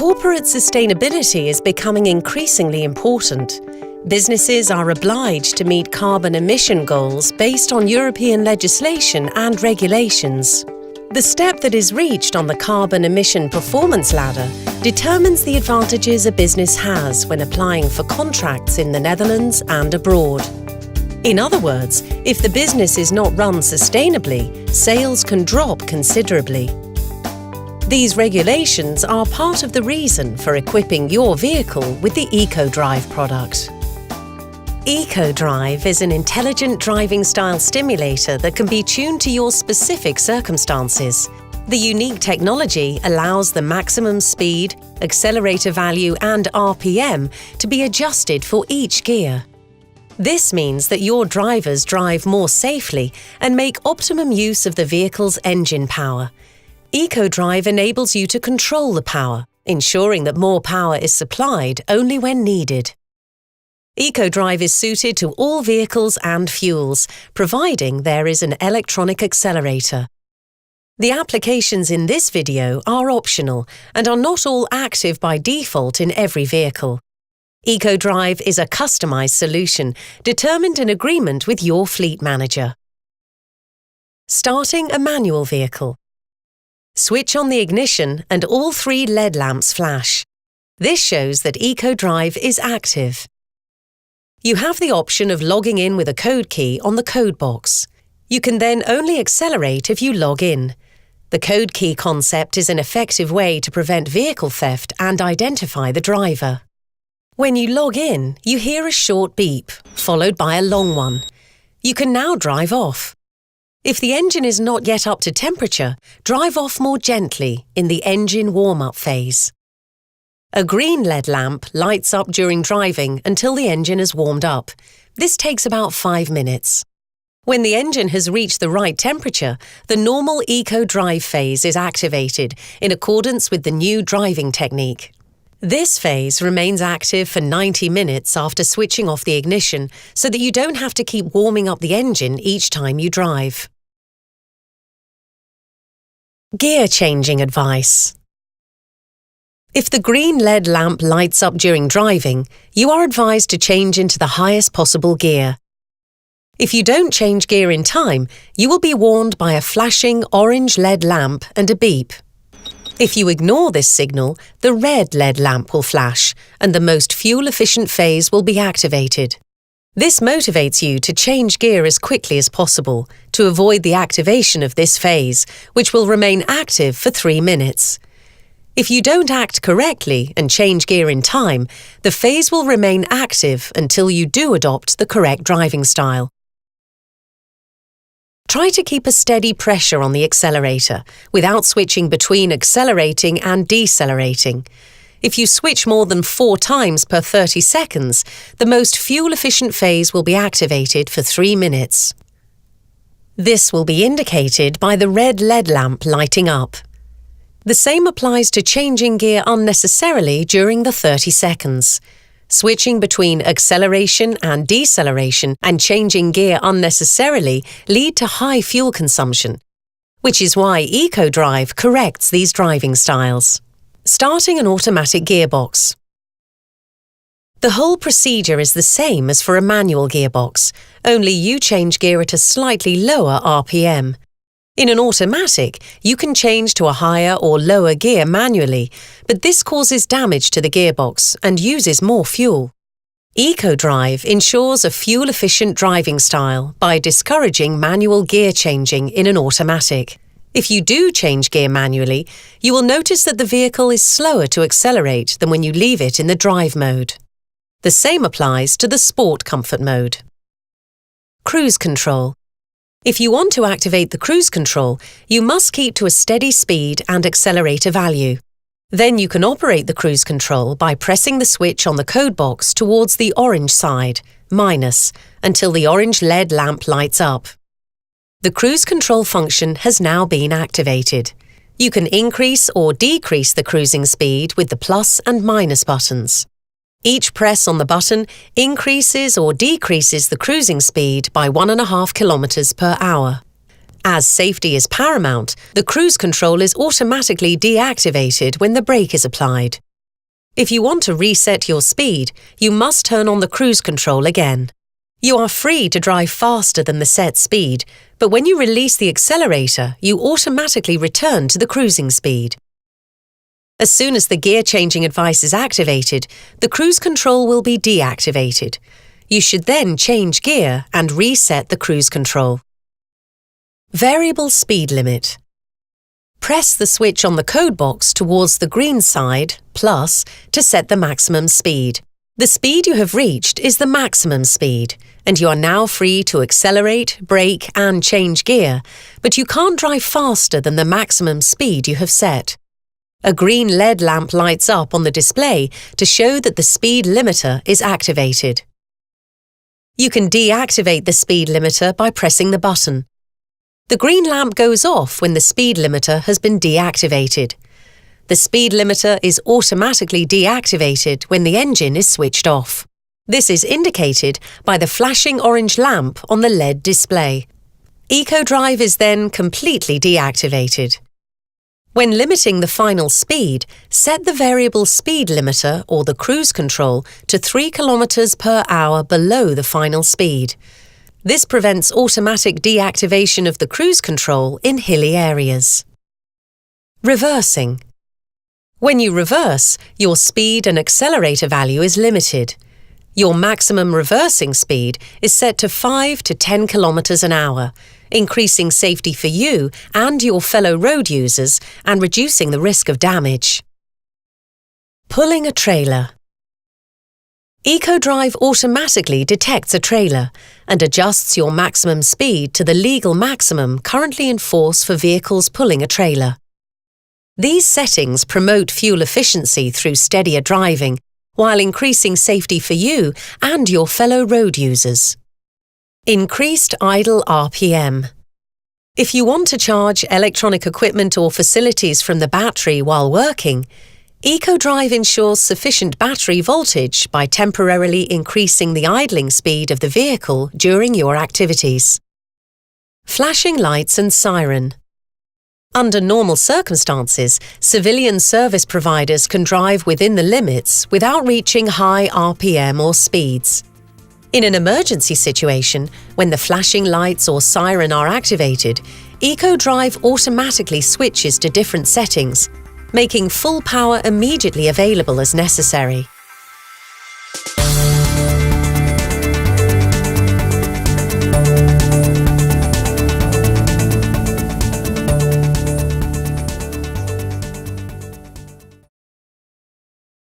Corporate sustainability is becoming increasingly important. Businesses are obliged to meet carbon emission goals based on European legislation and regulations. The step that is reached on the carbon emission performance ladder determines the advantages a business has when applying for contracts in the Netherlands and abroad. In other words, if the business is not run sustainably, sales can drop considerably. These regulations are part of the reason for equipping your vehicle with the ECOdrive product. ECOdrive is an intelligent driving style stimulator that can be tuned to your specific circumstances. The unique technology allows the maximum speed, accelerator value and RPM to be adjusted for each gear. This means that your drivers drive more safely and make optimum use of the vehicle's engine power. ECOdrive enables you to control the power, ensuring that more power is supplied only when needed. ECOdrive is suited to all vehicles and fuels, providing there is an electronic accelerator. The applications in this video are optional and are not all active by default in every vehicle. ECOdrive is a customized solution determined in agreement with your fleet manager. Starting a manual vehicle. Switch on the ignition and all 3 LED lamps flash. This shows that ECOdrive is active. You have the option of logging in with a code key on the code box. You can then only accelerate if you log in. The code key concept is an effective way to prevent vehicle theft and identify the driver. When you log in, you hear a short beep, followed by a long one. You can now drive off. If the engine is not yet up to temperature, drive off more gently in the engine warm-up phase. A green LED lamp lights up during driving until the engine is warmed up. This takes about 5 minutes. When the engine has reached the right temperature, the normal ECOdrive phase is activated in accordance with the new driving technique. This phase remains active for 90 minutes after switching off the ignition so that you don't have to keep warming up the engine each time you drive. Gear changing advice. If the green LED lamp lights up during driving, you are advised to change into the highest possible gear. If you don't change gear in time, you will be warned by a flashing orange LED lamp and a beep. If you ignore this signal, the red LED lamp will flash and the most fuel-efficient phase will be activated. This motivates you to change gear as quickly as possible to avoid the activation of this phase, which will remain active for 3 minutes. If you don't act correctly and change gear in time, the phase will remain active until you do adopt the correct driving style. Try to keep a steady pressure on the accelerator without switching between accelerating and decelerating. If you switch more than 4 times per 30 seconds, the most fuel-efficient phase will be activated for 3 minutes. This will be indicated by the red LED lamp lighting up. The same applies to changing gear unnecessarily during the 30 seconds. Switching between acceleration and deceleration and changing gear unnecessarily lead to high fuel consumption, which is why ECOdrive corrects these driving styles. Starting an automatic gearbox. The whole procedure is the same as for a manual gearbox, only you change gear at a slightly lower RPM. In an automatic, you can change to a higher or lower gear manually, but this causes damage to the gearbox and uses more fuel. ECOdrive ensures a fuel-efficient driving style by discouraging manual gear changing in an automatic. If you do change gear manually, you will notice that the vehicle is slower to accelerate than when you leave it in the drive mode. The same applies to the Sport Comfort mode. Cruise control. If you want to activate the cruise control, you must keep to a steady speed and accelerator value. Then you can operate the cruise control by pressing the switch on the code box towards the orange side, minus, until the orange LED lamp lights up. The cruise control function has now been activated. You can increase or decrease the cruising speed with the plus and minus buttons. Each press on the button increases or decreases the cruising speed by 1.5 kilometers per hour. As safety is paramount, the cruise control is automatically deactivated when the brake is applied. If you want to reset your speed, you must turn on the cruise control again. You are free to drive faster than the set speed, but when you release the accelerator, you automatically return to the cruising speed. As soon as the gear changing advice is activated, the cruise control will be deactivated. You should then change gear and reset the cruise control. Variable speed limit. Press the switch on the code box towards the green side, plus, to set the maximum speed. The speed you have reached is the maximum speed, and you are now free to accelerate, brake and change gear, but you can't drive faster than the maximum speed you have set. A green LED lamp lights up on the display to show that the speed limiter is activated. You can deactivate the speed limiter by pressing the button. The green lamp goes off when the speed limiter has been deactivated. The speed limiter is automatically deactivated when the engine is switched off. This is indicated by the flashing orange lamp on the LED display. ECOdrive is then completely deactivated. When limiting the final speed, set the variable speed limiter or the cruise control to 3 km per hour below the final speed. This prevents automatic deactivation of the cruise control in hilly areas. Reversing. When you reverse, your speed and accelerator value is limited. Your maximum reversing speed is set to 5 to 10 km an hour, increasing safety for you and your fellow road users and reducing the risk of damage. Pulling a trailer. ECOdrive automatically detects a trailer and adjusts your maximum speed to the legal maximum currently in force for vehicles pulling a trailer. These settings promote fuel efficiency through steadier driving, while increasing safety for you and your fellow road users. Increased idle RPM. If you want to charge electronic equipment or facilities from the battery while working, ECOdrive ensures sufficient battery voltage by temporarily increasing the idling speed of the vehicle during your activities. Flashing lights and siren. Under normal circumstances, civilian service providers can drive within the limits without reaching high RPM or speeds. In an emergency situation, when the flashing lights or siren are activated, ECOdrive automatically switches to different settings, making full power immediately available as necessary.